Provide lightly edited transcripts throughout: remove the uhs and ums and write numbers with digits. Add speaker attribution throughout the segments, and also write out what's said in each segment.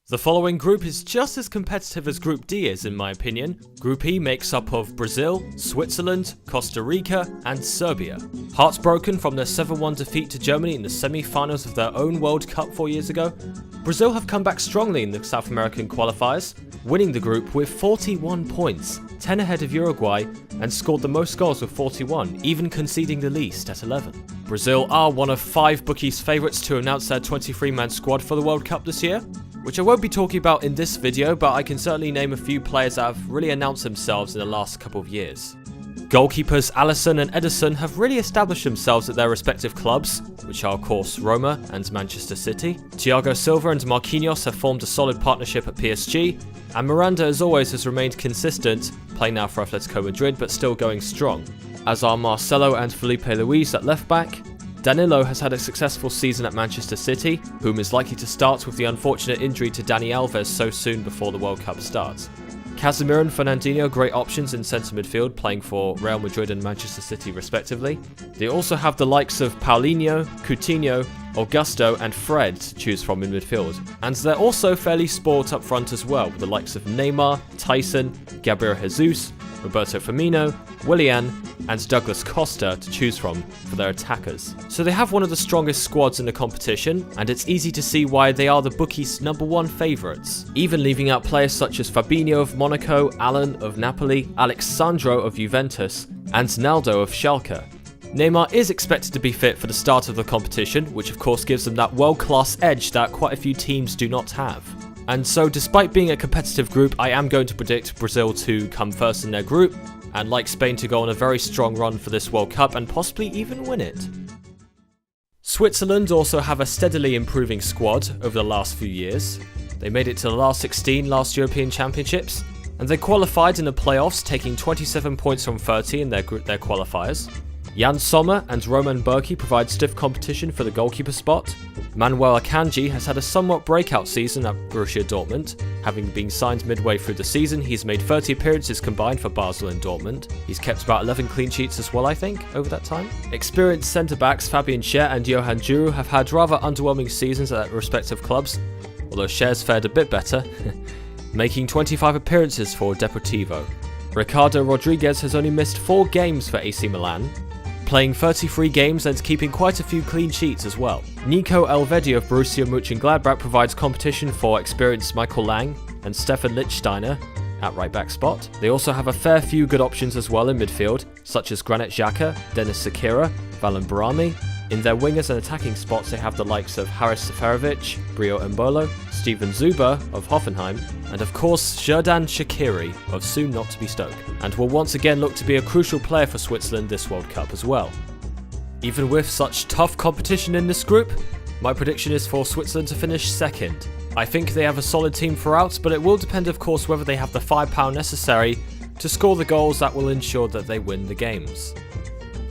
Speaker 1: The following group is just as competitive as Group D is, in my opinion. Group E makes up of Brazil, Switzerland, Costa Rica, and Serbia. Hearts-broken from their 7-1 defeat to Germany in the semi-finals of their own World Cup 4 years ago, Brazil have come back strongly in the South American qualifiers, winning the group with 41 points, 10 ahead of Uruguay, and scored the most goals with 41, even conceding the least at 11. Brazil are one of 5 bookies' favourites to announce their 23-man squad for the World Cup this year, which I won't be talking about in this video, but I can certainly name a few players that have really announced themselves in the last couple of years. Goalkeepers Alisson and Ederson have really established themselves at their respective clubs, which are of course Roma and Manchester City. Thiago Silva and Marquinhos have formed a solid partnership at PSG, and Miranda as always has remained consistent, playing now for Atletico Madrid but still going strong. As are Marcelo and Felipe Luis at left back. Danilo has had a successful season at Manchester City, whom is likely to start with the unfortunate injury to Dani Alves so soon before the World Cup starts. Casemiro and Fernandinho great options in centre midfield, playing for Real Madrid and Manchester City respectively. They also have the likes of Paulinho, Coutinho, Augusto and Fred to choose from in midfield. And they're also fairly sport up front as well, with the likes of Neymar, Tyson, Gabriel Jesus, Roberto Firmino, Willian and Douglas Costa to choose from for their attackers. So they have one of the strongest squads in the competition, and it's easy to see why they are the bookies' #1 favourites, even leaving out players such as Fabinho of Monaco, Alan of Napoli, Alexandro of Juventus, and Naldo of Schalke. Neymar is expected to be fit for the start of the competition, which of course gives them that world-class edge that quite a few teams do not have. And so despite being a competitive group, I am going to predict Brazil to come first in their group, and like Spain to go on a very strong run for this World Cup and possibly even win it. Switzerland also have a steadily improving squad over the last few years. They made it to the last 16 last European Championships, and they qualified in the playoffs, taking 27 points from 30 in their qualifiers. Jan Sommer and Roman Bürki provide stiff competition for the goalkeeper spot. Manuel Akanji has had a somewhat breakout season at Borussia Dortmund. Having been signed midway through the season, he's made 30 appearances combined for Basel and Dortmund. He's kept about 11 clean sheets as well, I think, over that time. Experienced centre-backs Fabian Schär and Johan Djuru have had rather underwhelming seasons at their respective clubs, although Schär's fared a bit better, making 25 appearances for Deportivo. Ricardo Rodriguez has only missed 4 games for AC Milan, playing 33 games and keeping quite a few clean sheets as well. Nico Elvedi of Borussia Mönchengladbach provides competition for experienced Michael Lang and Stefan Lichtsteiner at right back spot. They also have a fair few good options as well in midfield, such as Granit Xhaka, Denis Sakira, Valen Barami. In their wingers and attacking spots they have the likes of Haris Seferovic, Brio Embolo, Steven Zuber of Hoffenheim, and of course Xherdan Shaqiri of soon not to be Stoke, and will once again look to be a crucial player for Switzerland this World Cup as well. Even with such tough competition in this group, my prediction is for Switzerland to finish second. I think they have a solid team throughout, but it will depend of course whether they have the firepower necessary to score the goals that will ensure that they win the games.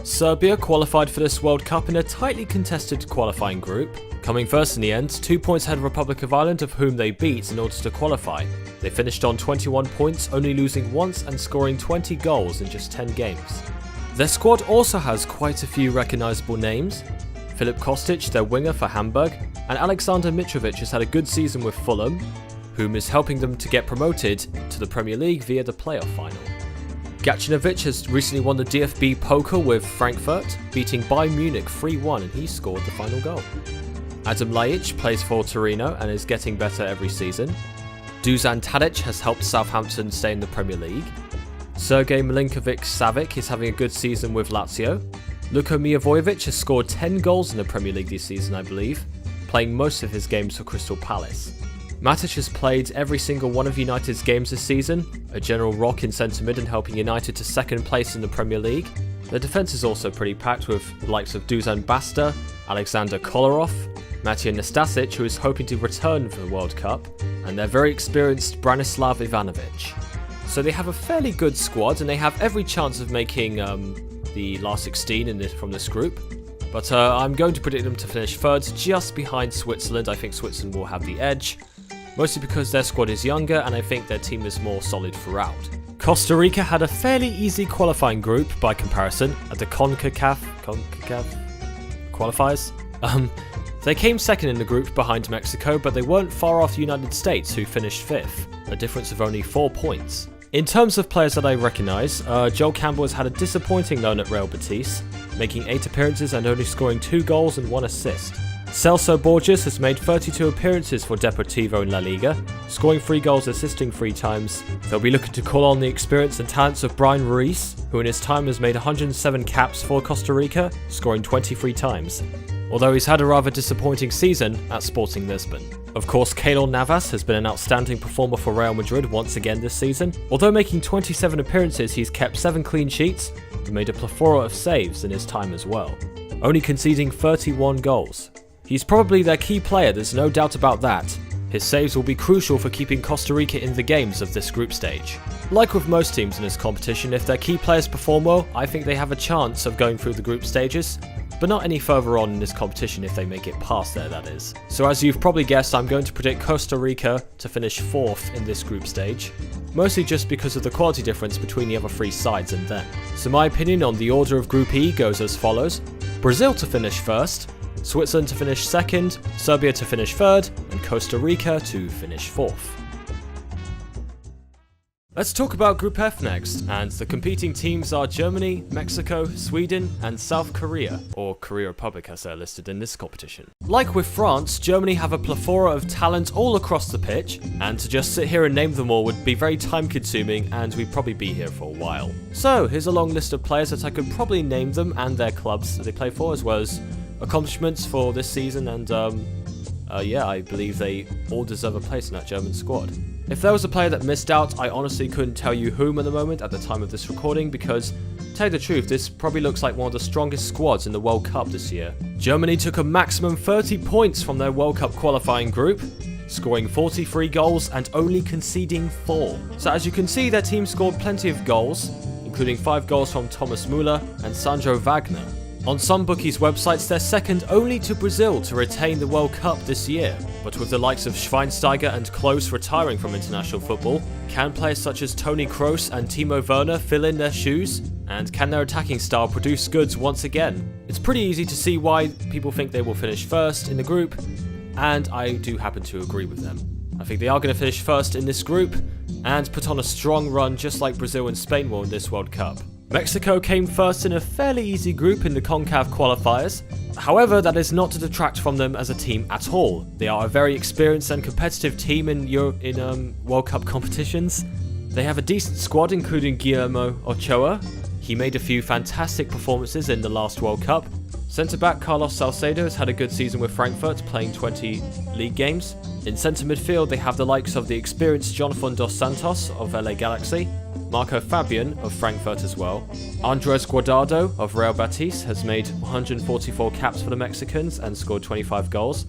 Speaker 1: Serbia qualified for this World Cup in a tightly contested qualifying group, coming first in the end, 2 points ahead of Republic of Ireland, of whom they beat in order to qualify. They finished on 21 points, only losing once and scoring 20 goals in just 10 games. Their squad also has quite a few recognisable names. Filip Kostic, their winger for Hamburg, and Alexander Mitrovic has had a good season with Fulham, whom is helping them to get promoted to the Premier League via the playoff final. Gacinovic has recently won the DFB Pokal with Frankfurt, beating Bayern Munich 3-1, and he scored the final goal. Adam Ljajic plays for Torino and is getting better every season. Dusan Tadic has helped Southampton stay in the Premier League. Sergej Milinkovic-Savic is having a good season with Lazio. Luka Mijovic has scored 10 goals in the Premier League this season, I believe, playing most of his games for Crystal Palace. Matic has played every single one of United's games this season, a general rock in centre mid and helping United to second place in the Premier League. Their defence is also pretty packed with the likes of Dusan Basta, Alexander Kolarov, Matija Nastasic, who is hoping to return for the World Cup, and their very experienced Branislav Ivanovic. So they have a fairly good squad and they have every chance of making the last 16 from this group. But I'm going to predict them to finish third, just behind Switzerland. I think Switzerland will have the edge, mostly because their squad is younger and I think their team is more solid throughout. Costa Rica had a fairly easy qualifying group by comparison at the CONCACAF qualifiers. They came second in the group behind Mexico, but they weren't far off the United States, who finished 5th, a difference of only 4 points. In terms of players that I recognise, Joel Campbell has had a disappointing loan at Real Betis, making 8 appearances and only scoring 2 goals and 1 assist. Celso Borges has made 32 appearances for Deportivo in La Liga, scoring 3 goals, assisting 3 times. They'll be looking to call on the experience and talents of Brian Ruiz, who in his time has made 107 caps for Costa Rica, scoring 23 times. Although he's had a rather disappointing season at Sporting Lisbon. Of course, Keylor Navas has been an outstanding performer for Real Madrid once again this season. Although making 27 appearances, he's kept 7 clean sheets and made a plethora of saves in his time as well, only conceding 31 goals. He's probably their key player, there's no doubt about that. His saves will be crucial for keeping Costa Rica in the games of this group stage. Like with most teams in this competition, if their key players perform well, I think they have a chance of going through the group stages, but not any further on in this competition if they make it past there, that is. So as you've probably guessed, I'm going to predict Costa Rica to finish 4th in this group stage, mostly just because of the quality difference between the other 3 sides and them. So my opinion on the order of Group E goes as follows: Brazil to finish 1st, Switzerland to finish 2nd, Serbia to finish 3rd, and Costa Rica to finish 4th. Let's talk about Group F next, and the competing teams are Germany, Mexico, Sweden, and South Korea, or Korea Republic as they're listed in this competition. Like with France, Germany have a plethora of talent all across the pitch, and to just sit here and name them all would be very time consuming and we'd probably be here for a while. So here's a long list of players that I could probably name them and their clubs that they play for, as well as accomplishments for this season, and yeah, I believe they all deserve a place in that German squad. If there was a player that missed out, I honestly couldn't tell you whom at the moment at the time of this recording, because, to tell you the truth, this probably looks like one of the strongest squads in the World Cup this year. Germany took a maximum 30 points from their World Cup qualifying group, scoring 43 goals and only conceding 4. So as you can see, their team scored plenty of goals, including 5 goals from Thomas Müller and Sandro Wagner. On some bookies' websites, they're second only to Brazil to retain the World Cup this year. But with the likes of Schweinsteiger and Klose retiring from international football, can players such as Toni Kroos and Timo Werner fill in their shoes? And can their attacking style produce goods once again? It's pretty easy to see why people think they will finish 1st in the group, and I do happen to agree with them. I think they are going to finish 1st in this group, and put on a strong run just like Brazil and Spain will in this World Cup. Mexico came 1st in a fairly easy group in the CONCACAF qualifiers. However, that is not to detract from them as a team at all. They are a very experienced and competitive team in World Cup competitions. They have a decent squad, including Guillermo Ochoa. He made a few fantastic performances in the last World Cup. Centre-back Carlos Salcedo has had a good season with Frankfurt, playing 20 league games. In centre midfield, they have the likes of the experienced Jonathan Dos Santos of LA Galaxy, Marco Fabian of Frankfurt as well. Andres Guardado of Real Betis has made 144 caps for the Mexicans and scored 25 goals.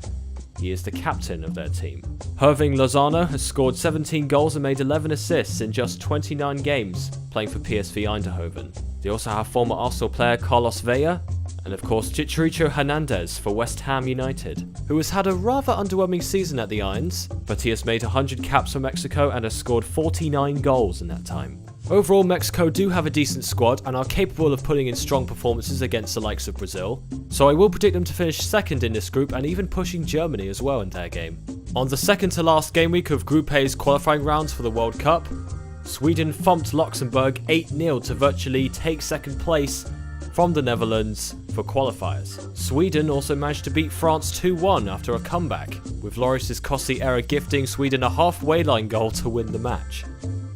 Speaker 1: He is the captain of their team. Irving Lozano has scored 17 goals and made 11 assists in just 29 games, playing for PSV Eindhoven. They also have former Arsenal player Carlos Vela, and of course Chicharito Hernandez for West Ham United, who has had a rather underwhelming season at the Irons, but he has made 100 caps for Mexico and has scored 49 goals in that time. Overall, Mexico do have a decent squad and are capable of putting in strong performances against the likes of Brazil, so I will predict them to finish 2nd in this group and even pushing Germany as well in their game. On the second to last game week of Group A's qualifying rounds for the World Cup, Sweden thumped Luxembourg 8-0 to virtually take 2nd place from the Netherlands for qualifiers. Sweden also managed to beat France 2-1 after a comeback, with Loris's costly error gifting Sweden a halfway line goal to win the match.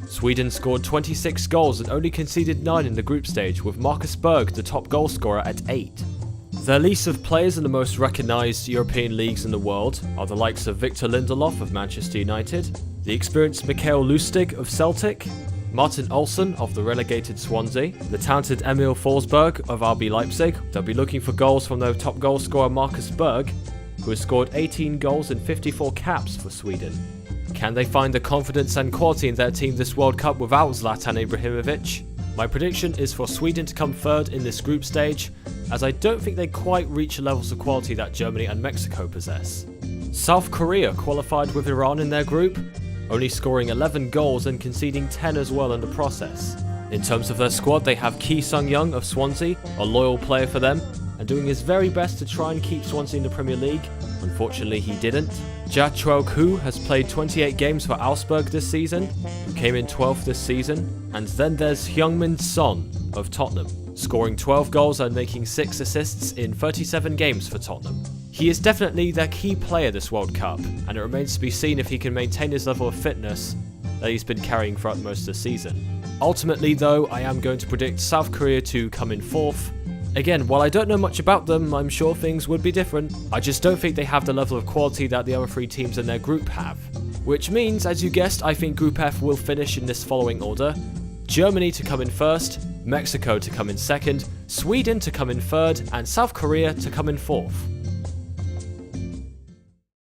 Speaker 1: Sweden scored 26 goals and only conceded 9 in the group stage, with Marcus Berg the top goal scorer at 8. Their list of players in the most recognised European leagues in the world are the likes of Victor Lindelof of Manchester United, the experienced Mikael Lustig of Celtic, Martin Olsen of the relegated Swansea, the talented Emil Forsberg of RB Leipzig. They'll be looking for goals from their top goal scorer Marcus Berg, who has scored 18 goals and 54 caps for Sweden. Can they find the confidence and quality in their team this World Cup without Zlatan Ibrahimovic? My prediction is for Sweden to come 3rd in this group stage, as I don't think they quite reach the levels of quality that Germany and Mexico possess. South Korea qualified with Iran in their group, only scoring 11 goals and conceding 10 as well in the process. In terms of their squad, they have Ki Sung-young of Swansea, a loyal player for them, and doing his very best to try and keep Swansea in the Premier League. Unfortunately, he didn't. Ja Chou-Ku has played 28 games for Augsburg this season, who came in 12th this season. And then there's Heung-min Son of Tottenham, scoring 12 goals and making 6 assists in 37 games for Tottenham. He is definitely their key player this World Cup, and it remains to be seen if he can maintain his level of fitness that he's been carrying throughout most of the season. Ultimately though, I am going to predict South Korea to come in 4th. Again, while I don't know much about them, I'm sure things would be different. I just don't think they have the level of quality that the other 3 teams in their group have. Which means, as you guessed, I think Group F will finish in this following order. Germany to come in 1st, Mexico to come in 2nd, Sweden to come in 3rd, and South Korea to come in 4th.